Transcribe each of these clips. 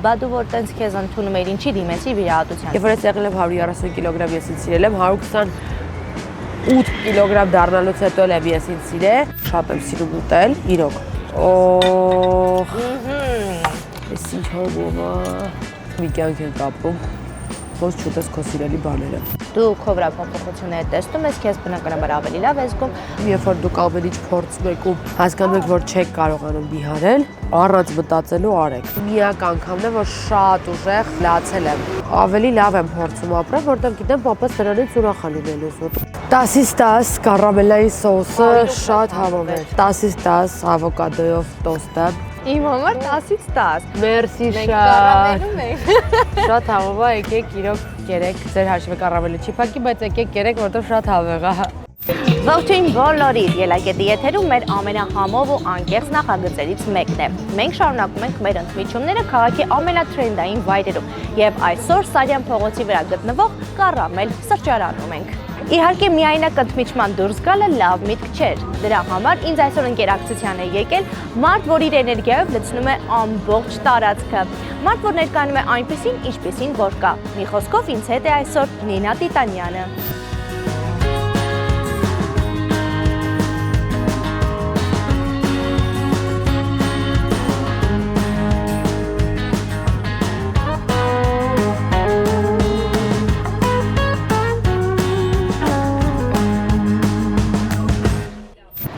բա դու որ տենց քեզ ընդունում էր ինչի դիմեցի վիրահատության։ Երբ որ ես եղել եմ 130 կիլոգրամ ես ինձ սիրել եմ 128 կիլոգրամ դառնալուց հետո էլ եմ ես ինձ սիրել, շատ եմ սիրում ուտել, իրոք։ Օհ։ Ես ինչ հոգում է։ Մի կյանք ենք ապրում, ոնց չուտես քո սիրելի բաները։ Դու քո վրա փոփոխություններ տեսնում ես, քեզ բնականաբար ավելի լավ ես զգում։ Երբ որ դուք ամեն ինչ փորձում եք ու հասկանում եք, որ չեք կարողանում դիհարել, առանց մտածելու արեք։ Միակ անգամն է, որ շատ ուժեղ լացել եմ։ Ավելի լավ եմ փորձում ապրել, որտեղ գիտեմ պապաս դրանից ուրախ է լինելու զուտ։ 10-ից 10 կարամելայի սոուսը շատ հավով է։ 10-ից 10 ավոկադոյով տոստը։ Իմ համար 10-ից 10։ Մերսի շատ։ Կարամելում ենք։ Շատ հավով է, եկեք իրոք կերեք, ձեր հաշվը կարամելը չի փակի, բայց եկեք կերեք, որտեղ շատ հավեղ է։ Ողջույն բոլորիդ, Ելակետի եթերում մեր ամենահամով ու անկեղծ նախագծերից մեկն է։ Մենք շարունակում ենք մեր ընդմիջումները քաղաքի ամենաթրենդային վայրերում եւ այսօր Սարյան փողոցի վրա գտնվող Կարամել սրճարանում ենք։ Իհարկե միայնակ ընդմիջման դուրս գալը լավ միտք չէր։ Դրա համար ինձ այսօր ընկերակցության է եկել մարդ, որ իր էներգիայով լցնում է ամբողջ տարածքը։ Մարդ, որ ներկայանում է այնպիսին, ինչպիսին որ կա։ Մի խոսքով ինձ հետ է այսօր Նինա Տիտանյանը։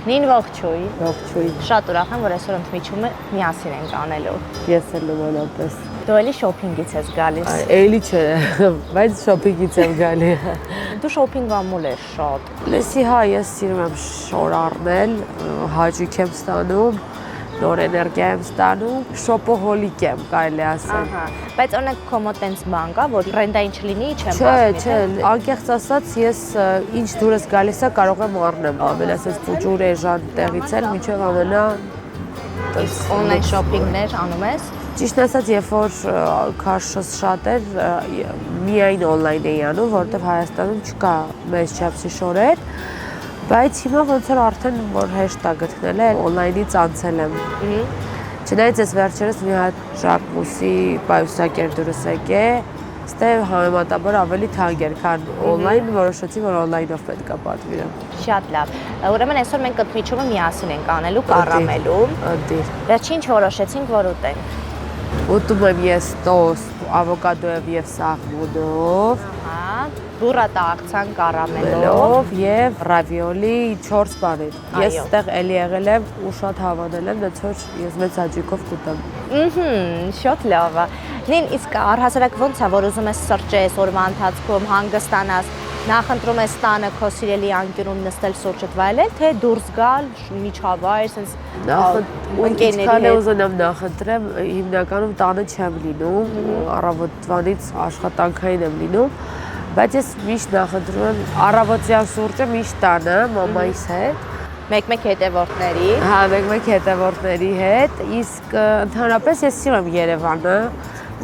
Նին ողջույն։ Ողջույն։ Շատ ուրախ եմ, որ այսօր ընդմիջումը միասին ենք անելու։ Ես էլ նմանապես։ Դու էլի շոփինգից ես գալիս։ Էլի չէ, բայց շոփինգից եմ գալի։ Դու շոփինգ ամուլ ես շատ։ Լեսի հա, ես սիրում եմ շոր առնել, հաճույք եմ ստանում, նոր էներգիա եմ ստանում, շոպոհոլիկ եմ, կարելի ասել։ Ահա, բայց օրինակ քո մոտ տենց բան կա, որ տրենդային չլինի, չեմ պատմի։ Չէ, անկեղծ ասած, ես ինչ դուրս գալիս է կարող եմ առնեմ, ամենասես փուճուր էժան տեղից էլ մինչև ամենա օնլայն շոփինգներ անում ես։ Ճիշտ ասած, երբ որ քաշս շատ էր, միայն օնլայն էի անում, որովհետև Հայաստանում չկա մեծ չափսի շորեր, բայց հիմա ոնց որ արդեն որ հեշտ է գտնել է, օնլայնից անցել եմ։ Չնայած ես վերջերս մի հատ Ժակմուսի պայուսակեր դուրս եկե, ստե համեմատաբար ավելի թանկ էր, քան օնլայն, որոշեցի, որ օնլայնով պետք է պատվիրեմ։ Շատ լավ։ Ուրեմն այսօր մենք ընդմիջումը միասին ենք անելու Կարամելում։ Ադիր։ Վերջին ինչ որոշեցինք, որ ուտենք։ Ուտում եմ ես տոստ, ավոկադոյով եւ սաղմոնով։ Բուրատա աղցան կարամելով եւ ռավիոլի 4 բաներ։ Ես այդտեղ էլի եղել եմ ու շատ հավանել եմ, դից որ ես մեծ հաճույքով կուտեմ։ Շատ լավ է։ Նին, իսկ առհասարակ ոնց է, որ ուզում ես սրճես օրվա ընթացքում հանգստանաս, նախընտրում ես տանը քո սիրելի անկյուրում նստել սուրճդ վայելել, թե դուրս գալ միջավայր, sense ընկերների հետ ուզենամ նախընտրեմ, հիմնականում տանը չեմ լինում, առավոտվանից աշխատանքային եմ լինում, բայց ես միշտ նախընտրում եմ առավոտյան սուրճը միշտ տանը, մամայիս հետ։ Մեկ-մեկ հետևորդների։ Հա, մեկ-մեկ հետևորդների հետ, իսկ ընդհանրապես ես սիրում եմ Երևանը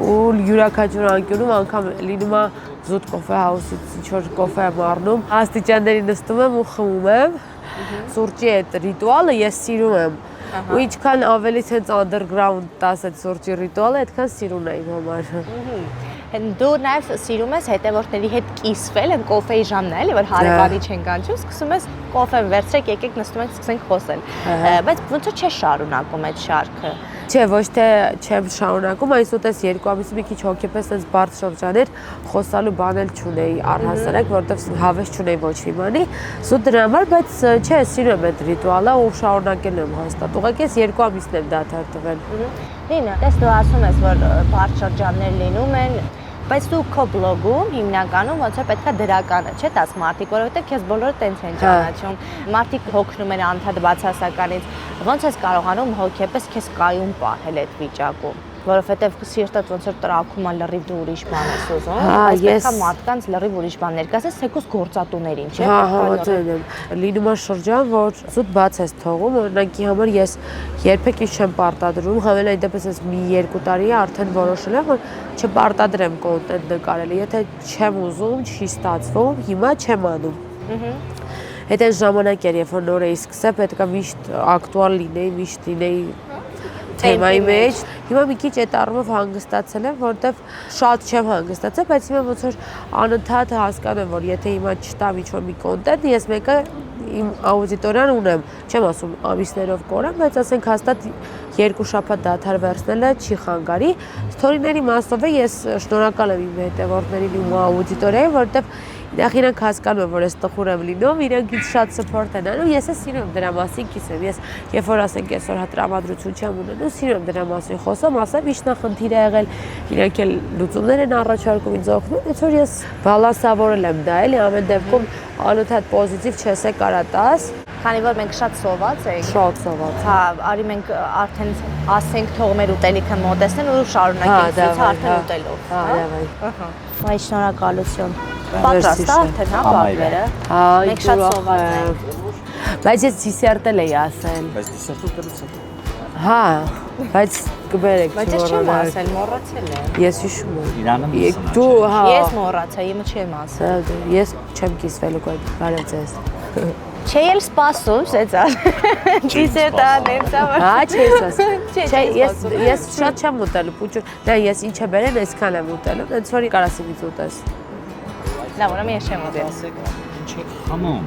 ու յուրաքանչյուր անկյունում անգամ լինում է զուտ կոֆե հաուսից ինչ-որ կոֆե եմ առնում, աստիճանների նստում եմ ու խմում եմ, սուրճի այդ ռիտուալը ես սիրում եմ, ու ինչքան ավելի ցենց underground տաս այդ սուրճի ռիտուալը, այդքան սիրուն է իմ համար։ Դու նաև սիրում ես հետևորդների հետ կիսվել, են կոֆեի ժամն է, էլի որ հարևանի չեն կանչում, սկսում ես կոֆեն վերցրեք, եկեք նստում ենք, սկսենք խոսել։ Բայց ոնց որ չես շարունակում այդ շարքը։ Չէ, ոչ թե չեմ շարունակում, այս ուտես 2 ամիսի մի քիչ հոգեպես այս բարդ շրջաներ խոսալու բան էլ չունեի առհասարակ, որովհետև հավես չունեի ոչ մի բանի, սուտ դրա համար, բայց չէ, սիրում եմ այդ ռիտուալը ու շարունակել եմ հաստատ։ Ուղղակի ես 2 ամիսն եմ դադար տվել։ Նինա, տես դու ասում ես, որ բարդ շրջաններ լինում են, բայց դու քո բլոգում հիմնականում ոնց է պետքա դրականը, չէ՞, տաս մարդիկ, որովհետև քեզ բոլորը տենց են ճանաչում։ Մարդիկ հոգնում են անդադ բացասականից։ Ոնց ես կարողանում հոգեպես քեզ կայուն պահել այդ վիճակում, որովհետև սիրտդ ոնց որ տրակում է լրիվ դու ուրիշ բան ես ուզում, բայց պետքա մարդկանց լրիվ ուրիշ բան ներկայացես, թեկուզ գործատուներին, չէ՞։ Լինում է շրջան, որ զուտ բաց ես թողում, օրինակի համար ես երբեք ինչ չեմ պարտադրում, համենայն դեպս ես մի 2 տարի է արդեն որոշել եմ, որ չպարտադրեմ կոնտենտ նկարել, եթե չեմ ուզում, չի ստացվում, հիմա չեմ անում։ Հետ այն ժամանակ էր, երբ որ նոր էի սկսել, պետք է միշտ ակտուալ լինեի, միշտ լինեի թեմայի մեջ։ Հիմա մի քիչ այդ առումով հանգստացել եմ, որովհետև շատ չեմ հանգստացել, բայց հիմա ոնց որ անընդհատ հասկանում եմ, որ եթե հիմա չտամ ինչ-որ մի կոնտենտ, ես մեկը իմ աուդիտորիան ունեմ, չեմ ասում ամիսներով կորեմ, բայց ասենք հաստատ 2 շաբաթ դադար վերցնելը չի խանգարի։ Սթորիների մասով ես շնորհակալ եմ իմ հետևորդներին ու աուդիտորիային, որովհետև նախ իրանք հասկանում են, որ ես տխուր եմ լինում, իրանք ինձ շատ սփորթ են անում, ես էլ սիրում եմ դրա մասին կիսեմ, ես երբ որ ասենք այսօր հատրամադրություն չեմ ունենում, սիրում եմ դրա մասին խոսեմ, ասեմ ինչ նախնդիր է եղել, իրանք էլ լուծումներ են առաջարկում ինձ օգնում, այսօր ես բալանսավորել եմ դա, էլի ամեն դեպքում անընդհատ պոզիտիվ չես է կարա տաս։ Քանի որ մենք շատ սոված ենք։ Շատ սոված։ Հա, արի մենք արդեն ասենք թող մեր ուտելիքը մոտեցնեն ու շարունակենք ցույցը արդեն ուտելով։ Հա, դավայ։ Ահա։ Վայ շնորհակալություն։ Պատրաստ է արդեն հա պատվերը։ Հա, Մենք շատ սոված ենք։ Բայց ես դիսերտել էի ասել։ Բայց դիսերտը ուտելուց հետո։ Հա, բայց կբերեք Բայց ես չեմ ասել, մոռացել եմ։ Ես հիշում եմ։ Իրանը միսն է։ Դու հա։ Ես մոռացա, իմը չեմ ասել։ Ես չեմ կիսվելու այդ բարև ձեզ։ Չէ, էլ սպասում, սեցա։ Դիսերտա նենցա։ Հա, չես ասել։ Չէ, ես շատ չեմ ուտելու, փուճուր։ Դա ես ինչը բերեն, այսքան եմ ուտելու, այնց որ կարասիվից ուտես։ Լավ, ուրեմն ես չեմ ուտել։ Ինչ եք խմում։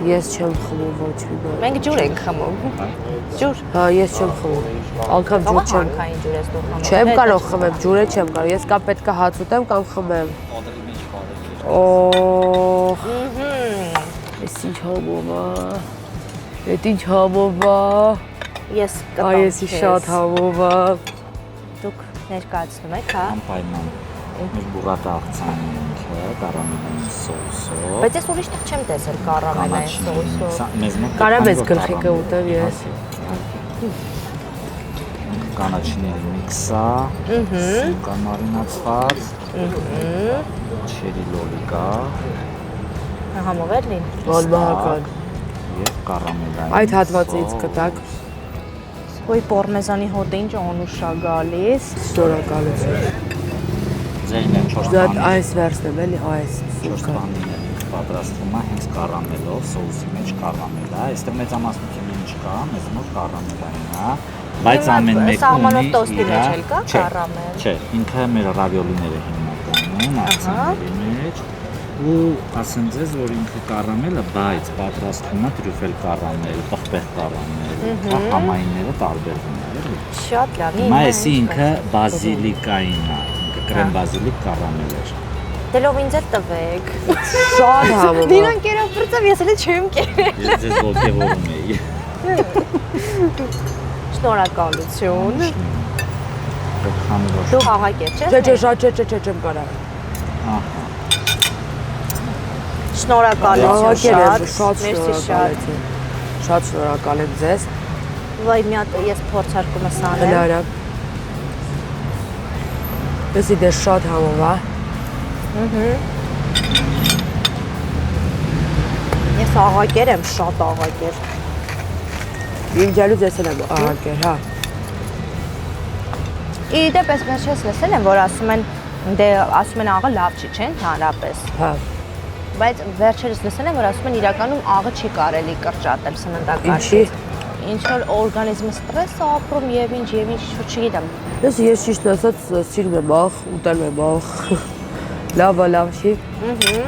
Ես չեմ խմում ոչ մի բան։ Մենք ջուր ենք խմում։ Ջուր։ Հա, ես չեմ խմում։ Անկամ ջուր չեմ։ Հանքային ջուր ես դու խմում։ Չեմ կարող խմեմ, ջուրը չեմ կարող։ Ես կամ պետք է հաց ուտեմ կամ խմեմ։ Օդերի մեջ բարել։ Օ, ես ինչ համով է։ Էդ ինչ համով է։ Ես կտամ։ Այս շատ համով է։ Դուք ներկայացնում եք, հա։ Անպայման։ Մեր բուրատը աղցանինքը, կարամելային սոուսով։ Բայց ես ուրիշ տեղ չեմ տեսել կարամելային սոուսով։ Մեզ մոտ Կարամ ես գլխիկը ուտեմ ես։ Կանաչիների միքսա, սուկա մարինացված, չերի լոլիկա, Համովերլին։ Անմահական։ եւ կարամելային։ Այդ հատվածից կտակ։ Ոյ պորմեզանի հոտը ինչ անուշա գալիս։ Շնորհակալություն։ Ձերն են 4 Դա տանի։ այս վերցնեմ էլի, այս։ 4 տանիներ պատրաստվում է հենց կարամելով, սոուսի մեջ կարամել է։ Այստեղ մեծամասնություն ինչ կա, մեզ մոտ կարամելային է, բայց ամեն մեկը սաղմանով տոստի մեջ էլ կա Չէ, կարամել։ Չէ, ինքը մեր ռավիոլիները հիմնականում աղցանների մեջ ու ասեմ ձեզ, որ ինքը կարամելը, բայց պատրաստվում է տրյուֆել կարամել, պղպեղ կարամել, համայինները տարբերվում են, էլի։ Շատ լավ։ Հիմա էսի ինքը բազիլիկային է, ինքը կրեմ բազիլիկ կարամել է։ Դելով ինձ էլ տվեք։ Շատ համով։ Դիրան կերապրծեմ, ես էլ չեմ կերել։ Ես ձեզ ոգևորում էի։ Շնորհակալություն։ Քանի Դու աղագեր չես։ Չէ, չեմ կարող։ Ահա։ Շնորհակալություն շատ Մերսի շատ։ Շատ շնորհակալ եմ ձեզ։ Վայ մի հատ ես փորձարկում եմ սանել։ Հնարա։ Էսի դե շատ համով է։ Ես աղագեր եմ, շատ աղագեր։ Իմ ջալուց ես եմ աղագեր, հա։ Իդեպ ես վերջերս լսել եմ, որ ասում են, դե ասում են աղը լավ չի, չէ՞, հանրապես։ Հա։ Բայց վերջերս լսել եմ, որ ասում են իրականում աղը չի կարելի կրճատել սննդակարգից։ Ինչի։ Ինչ որ օրգանիզմը ստրես է ապրում եւ ինչ, չգիտեմ։ Ես ճիշտ ասած սիրում եմ աղ, ուտել եմ աղ։ Լավ չի։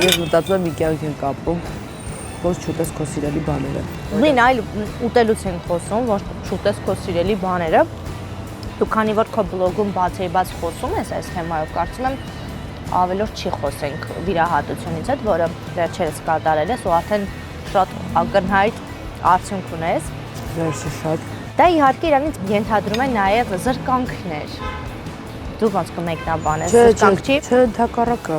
Ես մտածում եմ մի կյանք ենք ապրում, ոչ չուտես քո սիրելի բաները։ Նույն այլ ուտելուց ենք խոսում, ոչ չուտես քո սիրելի բաները։ Դու քանի որ քո բլոգում բացի-բաց խոսում ես այս թեմայով, կարծում եմ ավելորդ չի խոսենք վիրահատությունից հետ, որը վերջերս կատարել ես ու արդեն շատ ակնհայտ արդյունք ունես։ Վերջի շատ։ Դա իհարկե իրանից ենթադրում է նաև զրկանքներ։ Դու ոնց կմեկնաբանես, զրկանք չի։ Չէ, ընդհակառակը։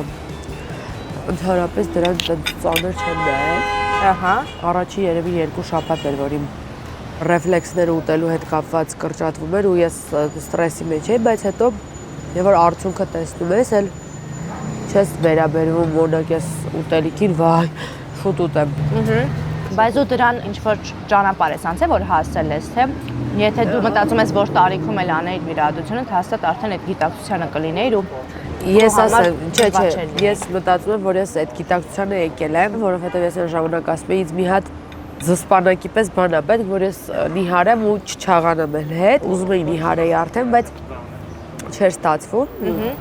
Ընդհանրապես դրան ծանր չեմ նայել։ Ահա։ Առաջի երևի 2 շաբաթ էր, որ իմ ռեֆլեքսները ուտելու հետ կապված կրճատվում էր ու ես ստրեսի մեջ էի, բայց հետո երբ որ արդյունքը տեսնում ես, էլ չես վերաբերվում օրինակ ես ուտելիքին, վայ, շուտ ուտեմ։ Բայց դու դրան ինչ որ ճանապարհ ես անցել, որ հասել ես, թե եթե դու մտածում ես, որ տարիքում էլ անեիր վիրահատությունը, հաստատ արդեն այդ գիտակցությանը կլինեիր ու Ես ասեմ, չէ, ես մտածում եմ, որ ես այդ գիտակցությանը եկել եմ, որովհետև ես այն ժամանակ ասում էի, ինձ մի հատ զսպանակի պես բան է պետք, որ ես նիհարեմ ու չչաղանամ էլ հետ։ Ուզում էի նիհարեի արդեն, բայց չէր ստացվում,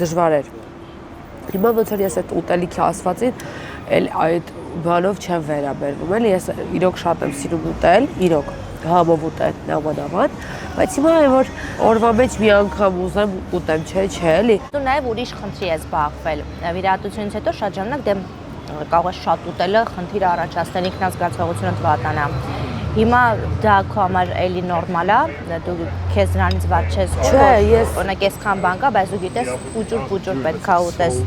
դժվար էր։ Հիմա ոնց որ ես այդ ուտելիքի ասվածին էլ այդ բանով չեմ վերաբերվում, էլի ես իրոք շատ եմ սիրում ուտել, իրոք համով ուտել նամանավան, բայց հիմա որ օրվա մեջ մի անգամ ուզեմ ուտեմ, չէ, էլի։ Դու նաև ուրիշ խնդրի ես զբաղվել։ Վիրահատությունից հետո շատ ժամանակ դեմ կարող ես շատ ուտելը խնդիր առաջացնել, ինքնազգացողությունը վատանա։ Հիմա դա քո համար էլի նորմալ է, դու քեզ դրանից ված չես Չէ, ես օրինակ այսքան բան կա, բայց դու գիտես փուճուր պետք է ուտես,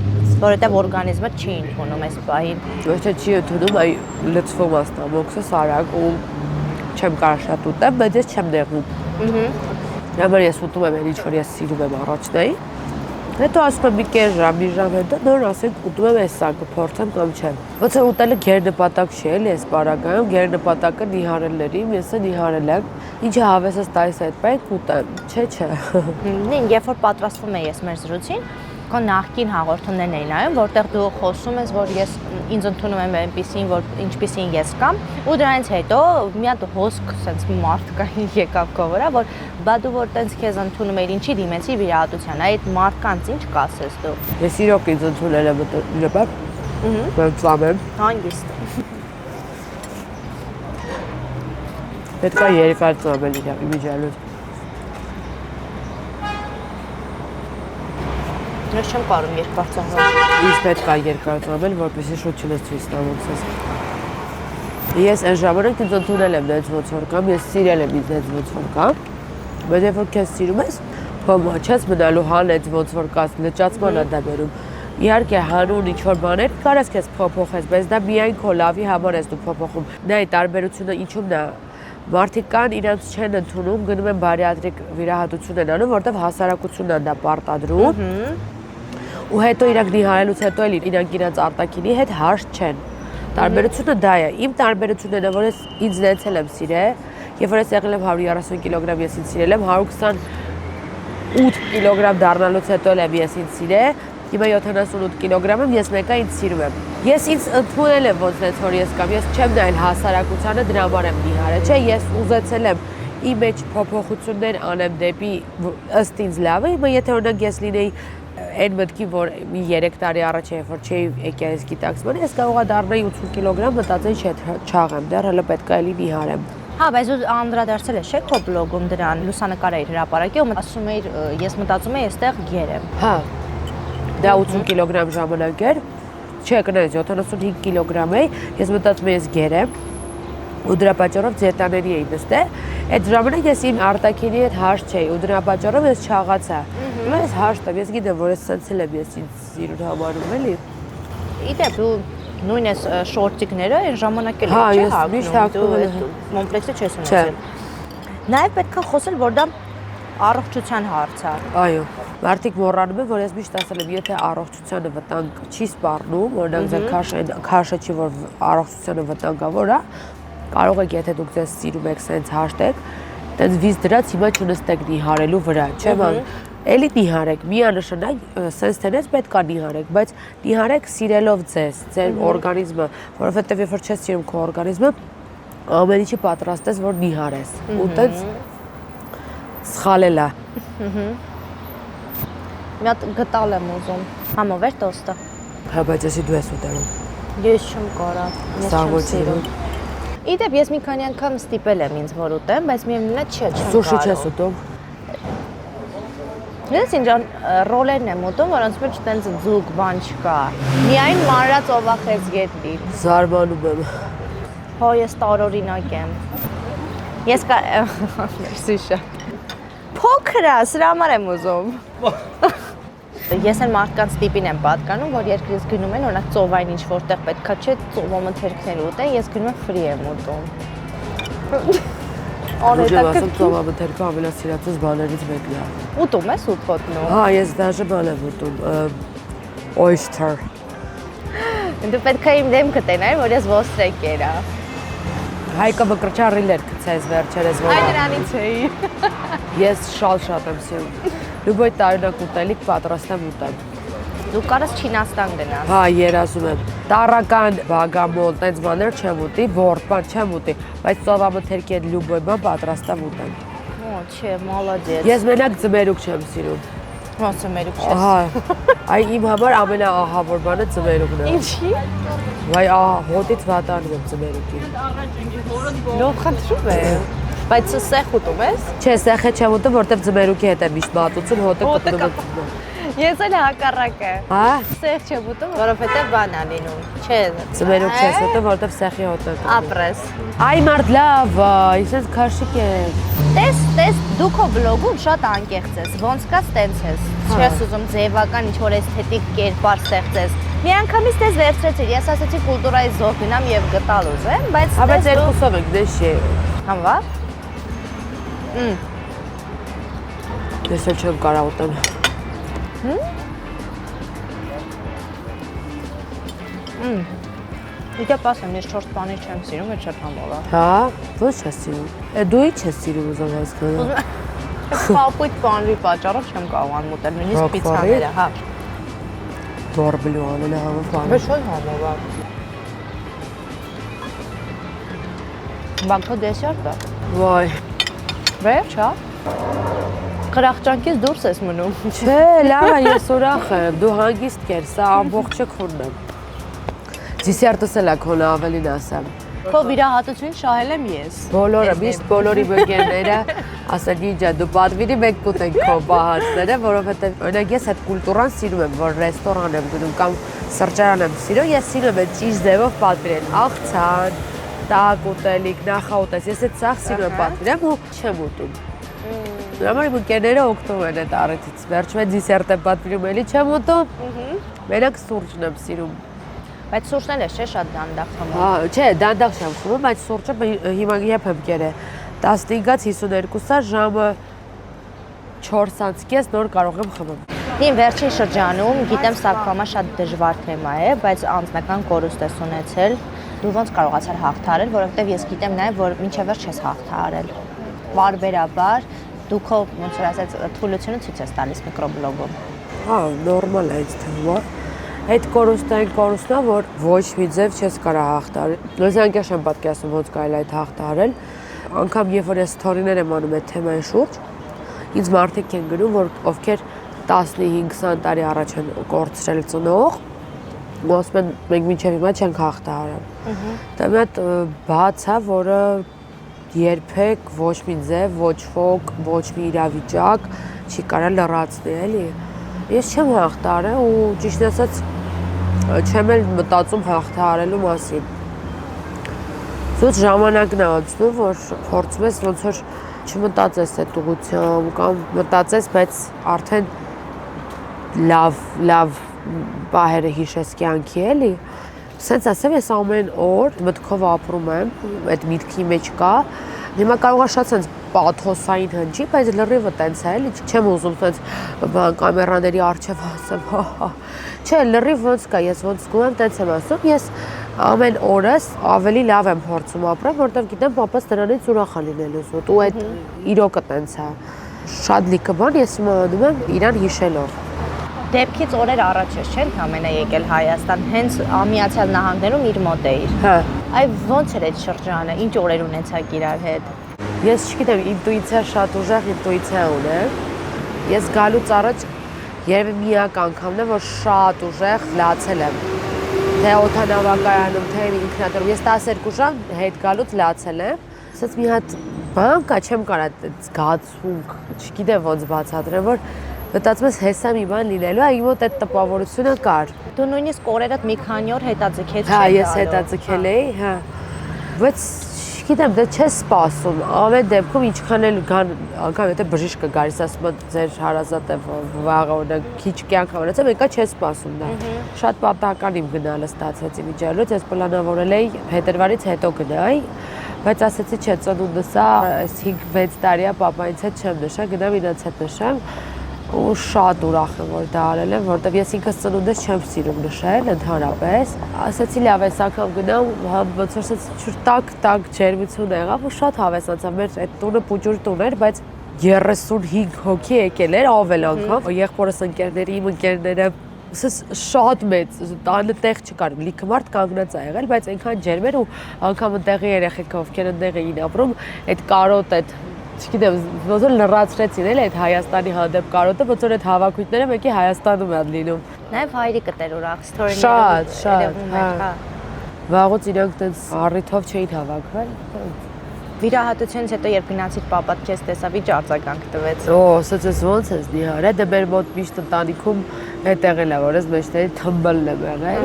որովհետև օրգանիզմը չի ընդունում այս բային։ Ոչ թե չի ընդունում, այ լցվում է ստամոքսս արագ ու չեմ կարող շատ ուտեմ, բայց ես չեմ նեղում։ Համար ես ուտում եմ ինչ որ ես սիրում եմ առաջնայի։ Հետո ասում եմ մի կես ժամ, մի ժամ հետո նոր ասենք ուտում եմ էսա կփորձեմ կամ չեմ։ Ոնց որ ուտելը գերնպատակ չի էլի այս բարակայում, գերնպատակը նիհարելների, ես նիհարել եմ։ Ինչը հավեսս տայս այդ բան ուտեմ, չէ։ Նույն երբ որ պատրաստվում եմ ես մեր զրույցին, քո նախկին հաղորդումներն էին նայում, որտեղ դու խոսում ես, որ ես ինձ ընդունում եմ այնպեսին, որ ինչպեսին ես կամ, ու դրանից հետո մի հատ հոսք sense մարդկային եկավ քո վրա, որ բա դու որ տենց քեզ ընդունում ես, ինչի դիմեցի վիրահատության, այդ մարդկանց ինչ կասես դու։ Ես իրոք ինձ ընդունել եմ նպատակ։ Բայց ծամեմ։ Հանգիստ։ Պետք է երկար ծամել իրար իմիջիալոց։ Ես չեմ կարող երկար ծամել։ Ինձ պետք է երկար ծամել, որպեսզի շուտ չլցվի ստամոքսս։ Ես այն ժամանակ ինձ ընդունել եմ դες ոնց որ կամ, ես սիրել եմ ինձ դες ոնց որ կամ, բայց երբ որ քեզ սիրում ես, փոմաչես մնալու հան ոնց որ կաս լճացման է դա բերում։ Իհարկե հանուն ինչ որ բաներ կարես քեզ փոփոխես, բայց դա միայն քո լավի համար ես դու փոփոխում։ Դա է տարբերությունը ինչու՞մն է։ Մարդիկ կան իրենց չեն ընդունում, գնում են բարիատրիկ վիրահատություն են անում, որտեղ հասարակությունն է դա պարտադրում։ Ու հետո իրանք նիհարելուց հետո էլ իրանք իրենց արտակինի հետ հարց չեն։ Տարբերությունը դա է։ Իմ տարբերությունն է, որ ես ինձ նեցել եմ սիրել, եւ որ ես եղել եմ 130 կիլոգրամ, ես ինձ սիրել եմ 128 կիլոգրամ դառնալուց հետո էլ ես ինձ սիրել, հիմա 78 կիլոգրամ եմ, ես մեկը ինձ սիրում եմ։ Ես ինձ ընդունել եմ ոնց որ ես կամ, ես չեմ նայել հասարակությանը, դրա համար եմ նիհարել, չէ, ես ուզեցել եմ իմ մեջ փոփոխություններ անեմ դեպի ըստ ինձ լավը, հիմա եթե օրինակ ես լինեի այն մտքի, որ մի 3 տարի առաջ երբ որ չէի եկել այս գիտակցմանը, ես կարողա դառնայի 80 կիլոգրամ, մտածեի չէ, չաղեմ, դեռ հələ պետք է էլի նիհարեմ։ Հա, բայց դու անդրադարձել ես չէ՞ քո բլոգում դրան, լուսանկար էիր հրապարակի ու ասում էիր, ես մտածում եի այստեղ գերեմ։ Հա։ Դա 80 կիլոգրամ ժամանակ էր։ Չէ, կներես 75 կիլոգրամ էի, ես մտածում եի ես գերեմ։ Ու դրա պատճառով ձետաների էի նստել։ Այդ ժամանակ ես իմ արտակինի հետ հարց չէի ու դրա պատճառով ես չաղացա։ Հիմա ես հարց եմ, ես գիտեմ, որ ես սենցել եմ ես ինձ սիրուն համարում էլի։ Իդեպ դու նույն էս շորտիկները այն ժամանակ էլ չէ՞ հագնում, միշտ հագնում եմ։ կոմպլեքսը չես ունեցել։ Նաև պետք է խոսել, որ դա առողջության հարց է։ Այո, մարդիկ մոռանում են, որ ես միշտ ասել եմ, եթե առողջությանը վտանգ չի սպառնում, օրինակ ձեր քաշը չի, որ առողջությանը վտանգավոր է, կարող եք, եթե դուք ձեզ սիրում եք, սենց հաշտեք, տենց վիզ դրած հիմա չնստեք նիհարելու վրա, չէ՞ ման։ Էլի նիհարեք, միանշանակ սենց թենես պետք է նիհարեք, բայց նիհարեք սիրելով ձեզ, ձեր օրգանիզմը, որովհետև երբ որ չես սիրում քո օրգանիզմը, ամեն ինչի պատրաստ ես, որ նիհարես։ Ու տենց սխալել է։ Մի հատ գտալ եմ ուզում։ Համով էր տոստը։ Հա, բայց եսի դու ես ուտելու։ Ես չեմ կարա։ Ես չեմ սիրում։ Իդեպ ես մի քանի անգամ ստիպել եմ ինձ որ ուտեմ, բայց միևնույնն է չեմ կարող։ Սուշի չես ուտում։ Ես ինձ ռոլերն եմ ուտում, որոնց մեջ տենց ձուկ բան չկա։ Միայն մանրած օվախեց գետնի։ Զարմանում եմ։ Հո ես տարօրինակ եմ։ Ես կա Սուշա։ Փոքր է, սրա համար եմ ուզում։ Ես էլ մարդկանց տիպին եմ պատկանում, որ երկրից գնում են, օրինակ ծովային ինչ որտեղ պետքա չէ, ծովամը թերքներ ուտեն, ես գնում եմ ֆրի եմ ուտում։ Անհետաքրքիր ծովամը թերքը ամենասիրածս բաներից մեկն է։ Ուտում ես ուտ ոտնու։ Հա, ես դաժե բան եմ ուտում, oyster։ Դու պետք է իմ դեմքը տենայր, որ ես ոստրեկ երա։ Հայկը մկրճարիլ էր գցես վերջերս որ։ Այ դրանից էի։ Ես շատ եմ սիրում։ Լուբոյ տարօրինակ ուտելիք պատրաստ եմ ուտեմ։ Դու կարաս Չինաստան գնաս։ Հա, երազում եմ։ Տարական բագամոլ, տենց բաներ չեմ ուտի, որդ բան չեմ ուտի, բայց ծովամթերքի այդ լյուբոյ բան պատրաստ եմ ուտեմ։ Օ, չէ, մոլոդեց։ Ես մենակ ձմերուկ չեմ սիրում։ Ոնց է մերուկ չես։ Ահա։ Այ իմ համար ամենաահավոր բանը ձմերուկն է։ Ինչի։ Վայ, հոտից վատանում եմ ձմերուկին։ Լավ խնդրում եմ։ Բայց սեղ ուտում ես։ Չէ, սեխը չեմ ուտում, որտեվ ձմերուկի հետ եմ միշտ մատուցում, հոտը կպնում եմ։ Ես էլ հակառակը։ Հա։ Սեղ չեմ ուտում, որովհետև բան ա լինում։ Չէ։ Ձմերուկ չես ուտում, որտեվ սեխի հոտը կպնում։ Ապրես։ Այ մարդ լավ, իսես քաշիկ է։ Տես, դու քո բլոգում շատ անկեղծ ես, ոնց կա ստենց ես։ Չես ուզում ձևական ինչ-որ էսթետիկ կերպար ստեղծես։ Մի անգամից տես վերցրեցիր, ես ասացի կուլտուրայի զոհ գնամ եւ գտալ ուզեմ, բայց Բայց երկուսով ենք, դե շե։ Համվա։ Ես էլ չեմ կարող ուտեմ։ Իդե պասեմ, ես 4 բանի չեմ սիրում, այդ շատ համով է։ Հա, ոչ ես սիրում։ Դու ի՞նչ ես սիրում ուզում հասկանալ։ Պապույտ բանվի պատճառով չեմ կարողանում ուտել, նույնիսկ պիցցաները, հա։ Դորբլու ամենահավով բանը։ Բայց շատ համով է։ Բանկո դեսերտը։ Վայ։ Վերջ, հա։ Խրախճանքից դուրս ես մնում։ Չէ, լավ է, ես ուրախ եմ։ Դու հանգիստ կեր, սա ամբողջը քոնն է։ Դիսերտս էլ է քոնը ավելին ասեմ։ Քո վիրահատությունից շահել եմ ես։ Բոլորը, միշտ բոլորի բգերները ասեն ինջա, դու պատվիրի մեկ կուտենք քո բահացները, որովհետև օրինակ ես այդ կուլտուրան սիրում եմ, որ ռեստորան եմ գնում կամ սրճարան եմ սիրում, ես սիրում եմ ճիշտ ձևով պատվիրել, աղցան, տաք ուտելիք, նախաուտես, ես այդ սաղ սիրում եմ պատվիրեմ ու չեմ ուտում։ Համար իմ ընկերները օգտվում են այդ առիթից, վերջում է դիսերտ եմ պատվիրում, էլի չեմ ուտում, մենակ սուրճն եմ սիրում։ Բայց սուրճն էլ է չէ շատ դանդաղ խմում։ Հա, չէ, դանդաղ չեմ խմում, բայց սուրճը հիմա երբ եմ կերել 15-ից 52-ա ժամը 4:30 նոր կարող եմ խմել։ Իմ վերջին շրջանում, գիտեմ սա կամա շատ դժվար թեմա է, բայց անձնական կորուստ ես ունեցել։ Դու ոնց կարողացար հաղթահարել, որովհետև ես գիտեմ նաև, որ մինչև վերջ չես հաղթահարել։ Պարբերաբար դու քո ոնց որ ասած թուլությունը ցույց ես տալիս միկրոբլոգում։ Հա, նորմալ է այդ թվա։ Այդ կորուստային կորուստն է, որ ոչ մի ձև չես կարող հաղթահարել։ Լոզանկյաշ եմ պատկերացնում ոնց կարելի է այդ հաղթահարել։ Անգամ երբ որ ես սթորիներ եմ անում այդ թեմայի շուրջ, ինձ մարդիկ են գնում, որ ովքեր 15-20 տարի առաջ են կորցրել ծնող, ասում են մենք մինչև հիմա չենք հաղթահարել։ Դա մի հատ բաց է, որը երբեք ոչ մի ձև, ոչ ոք, ոչ մի իրավիճակ չի կարող լրացնել, էլի։ Ես չեմ հաղթահարել ու ճիշտ ասած չեմ էլ մտածում հաղթահարելու մասին։ Զուտ ժամանակն է անցնում, որ փորձում ես ոնց որ չմտածես այդ ուղղությամբ կամ մտածես, բայց արդեն լավ բահերը հիշես կյանքի էլի։ Սենց ասեմ, ես ամեն օր մտքով ապրում եմ, այդ միտքի մեջ կա։ Հիմա կարող է շատ սենց պաթոսային հնչի, բայց լրիվը տենց է, էլի չեմ ուզում սենց կամերաների առջև ասեմ, հա։ Չէ, լրիվ ոնց կա, ես ոնց զգում եմ, տենց եմ ասում, ես ամեն օրս ավելի լավ եմ փորձում ապրել, որտեղ գիտեմ պապաս դրանից ուրախ է լինելու զուտ, ու այդ իրոքը տենց է։ Շատ լիքը բան ես իմանում եմ իրան հիշելով։ Դեպքից օրեր առաջ ես չէ՞ ընդամենը եկել Հայաստան, հենց Միացյալ Նահանգներում իր մոտ էիր։ Հա։ Այ ոնց էր այդ շրջանը, ինչ օրեր ունեցաք իրար հետ։ Ես չգիտեմ, ինտուիցիա շատ ուժեղ ինտուիցիա ունեմ։ Ես գալուց առաջ երևի միակ անգամն է, որ շատ ուժեղ լացել եմ։ Թե օդանավակայանում, թե ինքնաթիռում։ Ես 12 ժամ հետ գալուց լացել եմ։ Ասած մի հատ բան կա, չեմ կարող այդ զգացմունք, չգիտեմ ոնց բացատրեմ, որ մտածում ես հեսա մի բան լինելու, այ իմ մոտ այդ տպավորությունը կար։ Դու նույնիսկ օրերդ մի քանի օր հետաձգեցի։ Հա, ես հետաձգել էի, հա։ Բայց չգիտեմ, դե չես սպասում։ Ամեն դեպքում ինչքան էլ անգամ եթե բժիշկը գալիս ասում է ձեր հարազատը վաղը օրինակ քիչ կյանք ունեցավ, եկա չես սպասում դա։ Շատ պատահական իմ գնալը ստացվեց իմիջիալոց, ես պլանավորել էի փետրվարից հետո գնայի, բայց ասեցի չէ, ծնունդս է, այս 5-6 տարի է պապայից հետ չեմ նշա, գնամ իրաց հետ նշեմ։ Ու շատ ուրախ եմ, որ դա արել եմ, որտեվ ես ինքս ծնունդս չեմ սիրում նշել ընդհանրապես։ Ասացի լավ, այս անգամ գնամ, ոնց որ տակ ջերմություն եղավ ու շատ հավես անցավ։ Մեր այդ տունը պուջուր տուն էր, բայց 35 հոգի եկել էր ավել անգամ։ Եղբորս ընկերների, իմ ընկերները շատ մեծ, տանը տեղ չկար, լիքը մարդ կանգնած ա եղել, բայց այնքան ջերմ էր ու անգամ այնտեղի երեխեքը, ովքեր այնտեղ էին ապրում, այդ կարոտ, այդ չգիտեմ, ոնց որ լրացրեցին էլ այդ Հայաստանի հանդեպ կարոտը, ոնց որ այդ հավաքույթները մեկի Հայաստանում են լինում։ Նաև հայրիկը տեր ուրախ ստորին Շատ, հա։ Վաղուց իրանք տենց առիթով չէին հավաքվել։ Վիրահատությունից հետո երբ գնացիր պապատ քեզ տեսավ ի արձագանք տվեց։ Օ, ասես ոնց ես նիհար, դե մեր մոտ միշտ ընտանիքում հետեղ էլ է, որ ես մեջտերի թմբլն եմ եղել։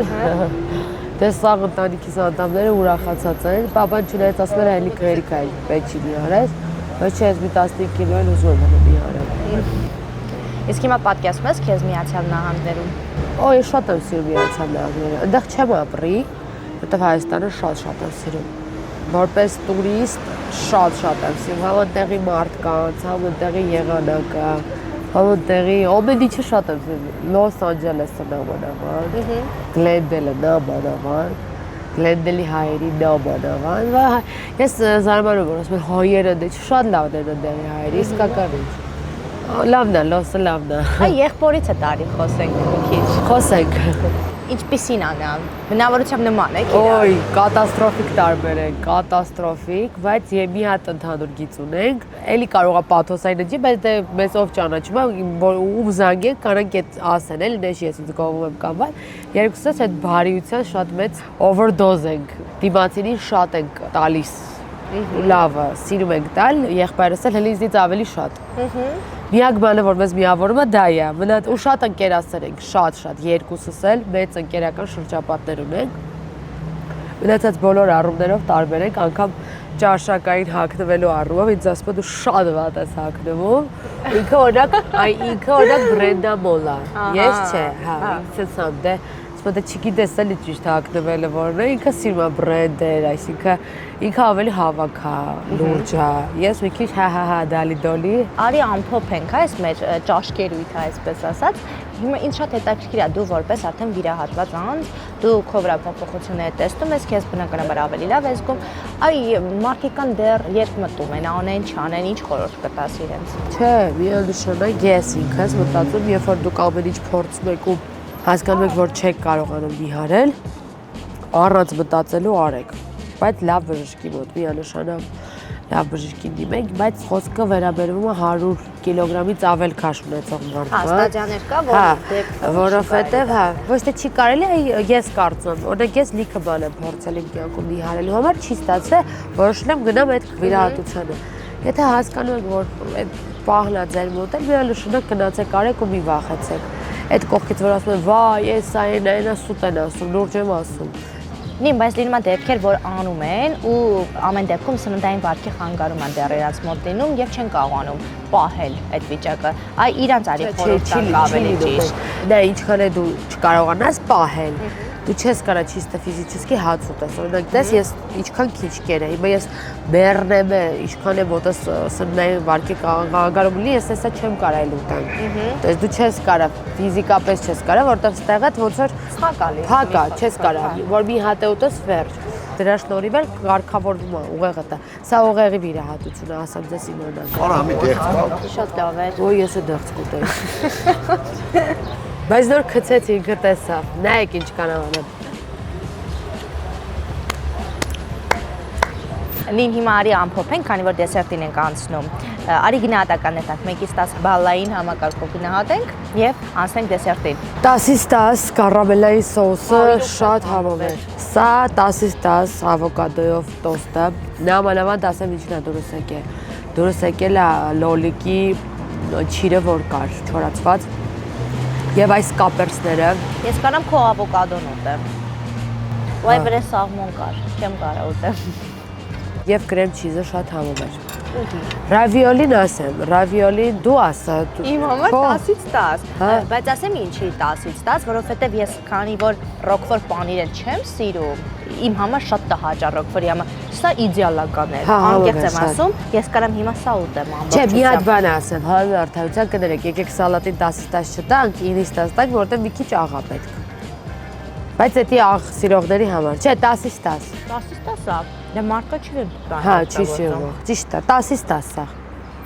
Դե սա ընտանիքիս անդամները ուրախացած են, պապան չնայած ասում էր հելի քերիկա է պետք չի նիհարես, բայց չէ, ես մի 15 կիլո էլ ուզում եմ նիհարել։ Իսկ հիմա պատկերացնում ես քեզ Միացյալ Նահանգներում։ Օ, ես շատ եմ սիրում Միացյալ Նահանգները, այնտեղ չեմ ապրի, որտեղ Հայաստանը շատ եմ սիրում։ Որպես տուրիստ շատ եմ սիրում, համ այնտեղի մարդկանց, համ այնտեղի եղանակը, համ այնտեղի ամեն ինչը շատ եմ սիրում։ Լոս Անջելեսը նամանավան, Գլենդելը նամանավան, Գլենդելի հայերի նամանավան։ Ես զարմանում որ ասում եմ հայերը դե շատ լավն են այնտեղի հայերը, իսկական ինչ։ Լավն է, լոսը լավն է։ Այ եղբորից է տարի խոսենք մի քիչ։ Խոսենք։ Ինչպիսին ա նա։ Բնավորությամբ նման է իրար։ Ոյ, կատաստրոֆիկ տարբեր են, կատաստրոֆիկ, բայց մի հատ ընդհանուր գիծ ունենք։ Էլի կարող է պաթոսային ընջի, բայց դե մեզ ով ճանաչում է, որ ում զանգենք, կանենք այդ ասեն, էլի նեշ ես ինձ գովում եմ կամ բան։ Երկուսս այդ բարիության շատ մեծ overdose ենք։ Դիմացինին շատ ենք տալիս։ Լավը, սիրում ենք տալ, եղբայրս էլ հենց ինձ ավելի շատ։ Միակ բանը, որ մեզ միավորում է, դա է։ Մնաց ու շատ ընկերասեր ենք, շատ, երկուսս էլ մեծ ընկերական շրջապատներ ունենք։ Մնացած բոլոր առումներով տարբեր ենք, անգամ ճաշակային հագնվելու առումով ինձ ասում է դու շատ վատ ես հագնվում։ Ինքը օրինակ բրենդամոլ է։ Ես չէ, հա, ինքս եմ դե Բայց չգիտես էլի ճիշտ հագնվելը որն է, ինքը սիրում է բրենդեր, այսինքն ինքը ավելի հավաք է, լուրջ է։ Ես մի քիչ հա դալի-դոլի։ Արի ամփոփենք, այս մեր ճաշկերույթը, այսպես ասած։ Հիմա ինձ շատ հետաքրքիր է դու որպես արդեն վիրահատված անձ, դու քո վրա փոփոխությունները տեսնում ես, քեզ բնականաբար ավելի լավ ես զգում։ Այ մարդիկ կան դեռ երբ մտում են, անեն, չանեն, ինչ խորհուրդ կտաս իրենց։ Չէ, միանշանակ ես ինքս մտածում, երբ որ դուք ամեն ինչ փորձում եք ու հասկանում եք, որ չեք կարողանում նիհարել, առանց մտածելու արեք, բայց լավ բժշկի մոտ, միանշանակ լավ բժշկին դիմենք, բայց խոսքը վերաբերվում է 100 կիլոգրամից ավել քաշ ունեցող մարդկանց։ Ստադիաներ կա, որովհետև ոչ թե չի կարելի, ես կարծում, օրինակ ես լիքը բան եմ փորձել իմ կյանքում նիհարելու համար, չի ստացել, որոշել եմ գնամ այդ վիրահատությանը։ Եթե հասկանում եք, որ այդ պահն է ձեր մոտ, միանշանակ գնացեք արեք ու մի վախեցեք։ Այդ կողքից որ ասում են, վայ, ես այնա սուտ են ասում, լուրջ եմ ասում։ Նույն, բայց լինում է դեպքեր, որ անում են ու ամեն դեպքում սննդային վարքի խանգարում են դեռ իրաց մոտ լինում եւ չեն կարողանում պահել այդ վիճակը։ Այ իրանց արի խորհուրդ տալ ավելի ճիշտ։ Դա ինչքան է դու չկարողանաս պահել, դու չես կարա ճիշտ ֆիզիկի հաց ուտես։ Օրինակ, դες ես ինչքան քիչ կեր եմ, հիմա ես մեռնեմ, ինչքան է մոտս սննդային վարքի խանգարում լինի, ես հեսա չեմ կարա ուտեմ։ Դες դու չես կարա, ֆիզիկապես չես կարա, որտեղ ստեղած ոնց որ փակ է, չես կարա, որ մի հատ է ուտես վերջ։ Դրա շնորհիվ էլ կարգավորվում է ուղեղը դա։ Սա ուղեղի վիրահատություն է, ասեմ ձեզ իմ օրինակը։ Արա մի դեղց կա։ Շատ լավ է։ Ոյ, ես է դեղց կուտեի։ Բայց նոր քցեց ինքը տեսավ, նայեք ինչ կանամ անեմ։ Նին հիմա արի ամփոփենք, քանի որ դեսերտին ենք անցնում։ Արի գնահատականներ տանք 1-ից 10 բալային համակարգով գնահատենք եւ անցնենք դեսերտին։ 10-ից 10 կարամելային սոուսը շատ համով էր։ Սա 10-ից 10 ավոկադոյով տոստը։ Նամանավանդ ասեմ ինչն է դուրս եկել։ Դուրս եկել է լոլիկի չիրը, որ կար, չորացված։ Եվ այս կապերսները։ Ես կարամ քո ավոկադոն ուտեմ։ Ու այ վրան սաղմոն կար, չեմ կարա ուտեմ։ Եվ կրեմ չիզը շատ համով էր։ Ռավիոլին ասեմ, ռավիոլին դու ասա։ Իմ համար 10-ից 10, բայց ասեմ ինչի 10-ից 10, որովհետև ես քանի որ ռոկֆոր պանիրը չեմ սիրում, իմ համար շատ տհաճ է ռոկֆորի համար։ Սա իդեալական է։ Անկեղծ եմ ասում, ես կարամ հիմա սա ուտեմ ամբողջ։ Չէ, մի հատ բան ասեմ, հանուն արդարության կներեք, եկեք սալատին 10-ից 10 չտանք, 9-ից 10 տանք, որովհետև մի քիչ աղա պետք։ Բայց դա աղ սիրողների համար, չէ, 10-ից 10։ 10-ից 10 է։ Դա մարդկա չի տան։ Հա, չի սիրում։ Ճիշտ է, 10-ից 10 է։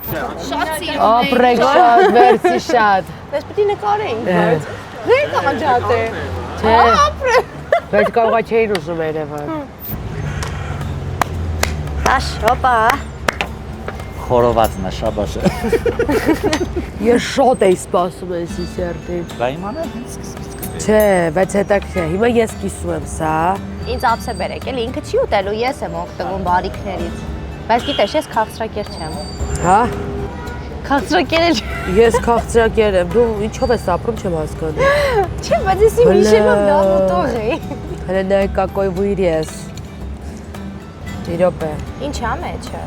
Շատ սիրում եմ։ Ապրեք շատ, վերցի շատ։ Դες պետք է նկարեինք, բայց Դե կանջատ է։ Չէ։ Բայց կարողա չէին ուզում Երևան։ Տաշ, հոպա։ Խորովածն է շաբաշը։ Ես շատ էի սպասում էսի սերտին։ Դա իմանալ հենց սկզբից։ Չէ, բայց հետաքրքիր է։ Հիմա ես կիսում եմ սա։ Ինձ ափս է բերեք, էլի ինքը չի ուտելու, ես եմ օգտվում բարիքներից։ Բայց գիտես, ես քաղցրակեր չեմ։ Հա։ Քաղցրակեր էլ Ես քաղցրակեր եմ։ Դու ինչով ես ապրում չեմ հասկանում։ Չէ, բայց ես իմ հիշելով լավ ուտող էի։ Հələ какой вырез։ Իրոպե։ Ինչ ա մեջը։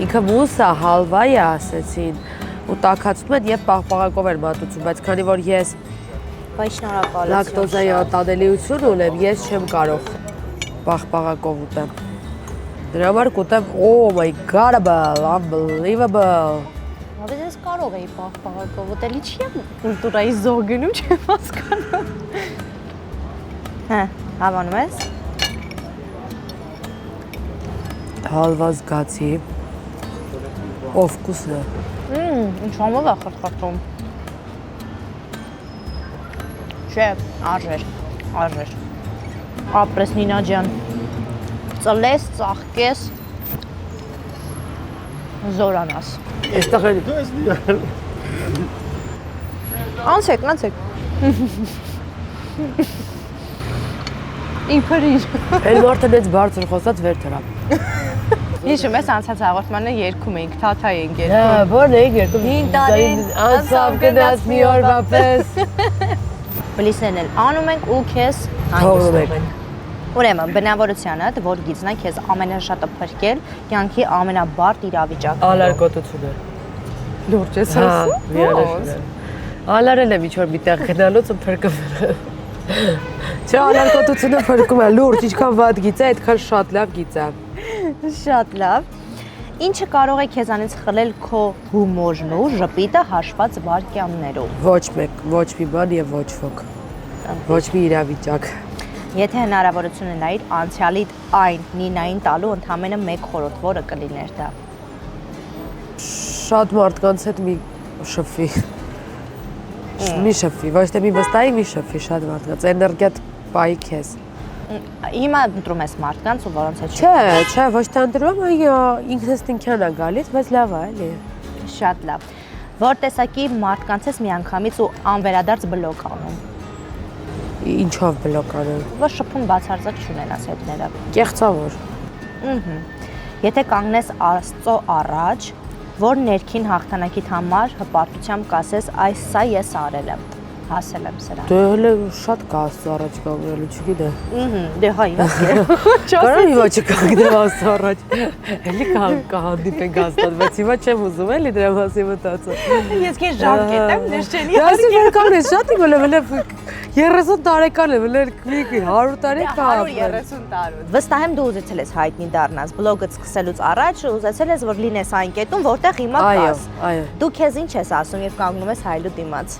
Ինքը մուսա, հալվա է ասեցին։ Ու տաքացնում են եւ պաղպաղակով են մատուցում, բայց քանի որ ես Բայց շնորհակալություն։ լակտոզայի ատանելիություն ունեմ, ես չեմ կարող պաղպաղակով ուտեմ։ Դրա համար կուտեմ, oh my god, unbelievable։ Բայց ես կարող էի պաղպաղակով ուտել, ինչի եմ կուլտուրայի զոհ գնում, չեմ հասկանում։ Հա, հավանում ես։ Հալվա զգացի։ Ով վկուսն է։ Ինչ համով է խրխրտում։ Չէ, արժեր։ Ապրես Նինա ջան։ Ծլես, ծաղկես, զորանաս։ Այստեղ էլ Անցեք։ Իբրիր։ էլ մարդը դից բարձր խոսած վեր դրամ։ Հիշում ես անցած հաղորդմանը երգում էինք, թաթա էինք Հա, երգում։ ո՞րն է երկում։ Հին տարին անցավ գնաց մի օրվա պես։ Բլիսներն էլ անում ենք ու քեզ Թողնում հանգստում ենք։ ենք։ Ուրեմն բնավորությունդ, որ գիծնա քեզ ամենաշատը փրկել, կյանքի ամենաբարդ իրավիճակը։ Ալարկոտությունը։ Լուրջ ես Հա, միանշան։ Ալարել եմ ինչ-որ մի տեղ գնալուց ու փրկում։ Չէ, ալարկոտությունը փրկում է, լուրջ, ինչքան վատ գիծ է, այդքան շատ լավ գիծ է։ Շատ լավ։ Ինչը կարող է քեզանից խլել քո հումորն ու ժպիտը հաշված վայրկյաններով։ Ոչ մեկ, ոչ մի բան եւ ոչ ոք։ Ոչ մի իրավիճակ։ Եթե հնարավորություն ունենայիր անցյալիդ այն Նինային տալու ընդամենը մեկ խորհուրդ, որը կլիներ դա։ Շատ մարդկանց հետ մի շփվի։ Մի շփվի, ոչ թե մի վստահի, մի շփվի շատ մարդկանց, էներգիա պայի քեզ։ Հիմա ընտրում ես մարդկանց ու որոնց հետ Չէ, ոչ թե ընտրում, այո, ինքնըստինքյան է գալիս, բայց լավ է, էլի։ շատ լավ։ Որ տեսակի մարդկանց ես միանգամից ու անվերադարձ բլոկ անում։ Ինչով բլոկ անում։ Որ շփում բացարձակ չունենաս հետները։ Կեղծավոր։ Եթե կանգնես Աստծո առաջ, որ ներքին հաղթանակիդ համար հպարտությամբ կասես, այս սա ես արել եմ, հասել եմ սրան։ Դե հələ շատ կա Աստծո առաջ կանգնելու, չգիտեմ։ Դե հայ իհարկե։ Կարո՞ղ հիմա չկանգնեմ Աստծո առաջ։ Էլի կհանդիպենք Աստծո, բայց հիմա չեմ ուզում էլի դրա մասին մտածել։ Ես քեզ ժամկետ եմ նշելի։ Դասի վեր կանգնես, շատ եմ ելել 30 տարեկան եմ, ելել 100 տարի կա։ 130 տարի։ Վստահ եմ դու ուզեցել ես հայտնի դառնաս, բլոգը սկսելուց առաջ ուզեցել ես որ լինես այն կետում, որտեղ հիմա կաս։ Այո։ Դու քեզ ինչ ես ասում եւ կանգնում ես հայլու դիմաց։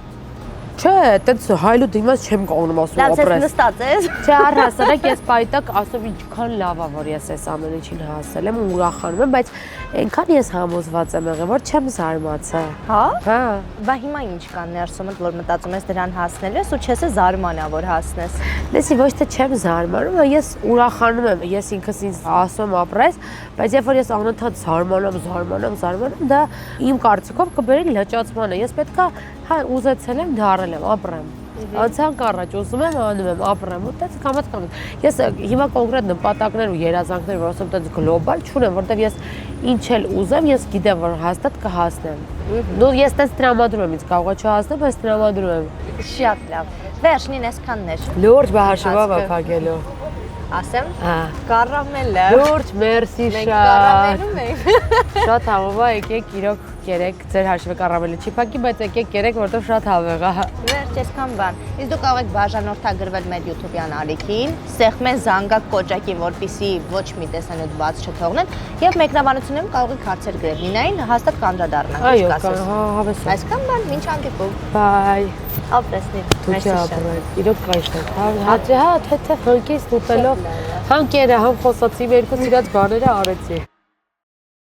Չէ, այդպես հայլու դիմաց չեմ կողնում ասում Լավ, ես ապրես։ նստած ես։ Չէ, առհասարակ ես պայտակ ասում ինչքան լավ է, որ ես այս ամեն ինչին հասել եմ ու ուրախանում եմ, բայց այնքան ես համոզված եմ եղել, որ չեմ զարմացել։ Հա։ Հա։ Բա հիմա ինչ կան ներսումդ, որ մտածում ես դրան հասնել ես ու չես զարմանա որ հասնես։ Լսի, ոչ թե չեմ զարմանում, ես ուրախանում եմ, ես ինքս ինձ ասում ապրես, բայց երբ որ ես անընդհատ զարմանամ, դա իմ կարծիքով կբերի լճացմանը։ Ես պետքա հա ուզեցել եմ դառել եմ, ապրեմ։ Անցանք առաջ ուզում եմ անում եմ, ապրեմ, ու տենց կամած։ Ես հիմա կոնկրետ նպատակներ ու երազանքներ, որ ասեմ տենց գլոբալ չունեմ, որտեվ ես ինչ էլ ուզեմ, ես գիտեմ, որ հաստատ կհասնեմ։ Դու ես տենց տրամադրում եմ, ինձ կարող է չհասնել, բայց տրամադրում եմ։ Շատ լավ։ Վերջին այսքաններ։ Լուրջ բահաշվով է փակելու։ Ասեմ։ Հա։ Կարամելը։ Լուրջ, մերսի Մենք շատ։ կարամելում ենք։ Շատ հավով է, եկեք իրոք կերեք, ձեր հաշվը կարամելը չի փակի, բայց եկեք կերեք, որտեղ շատ հավեղ է։ Վերջ այսքան բան։ Իսկ դու կարող եք բաժանորդագրվել մեր YouTube-յան ալիքին, սեղմեն զանգակ կոճակին, որպեսզի ոչ մի տեսանյութ բաց չթողնեն, եւ մեկնաբանություններում կարող եք հարցեր գրել Նինային, հաստատ կանդրադառնանք։ Այո, կասես։ հավես։ Այսքան բան, մինչ հանդիպում։ Բայ։ Ապրեսնի։ Դու չապրեք, իրոք կայշտեք։ Հա, թե հանկից ուտելով, համ կերը, համ խոսացի, երկու իրաց բաները արեցի։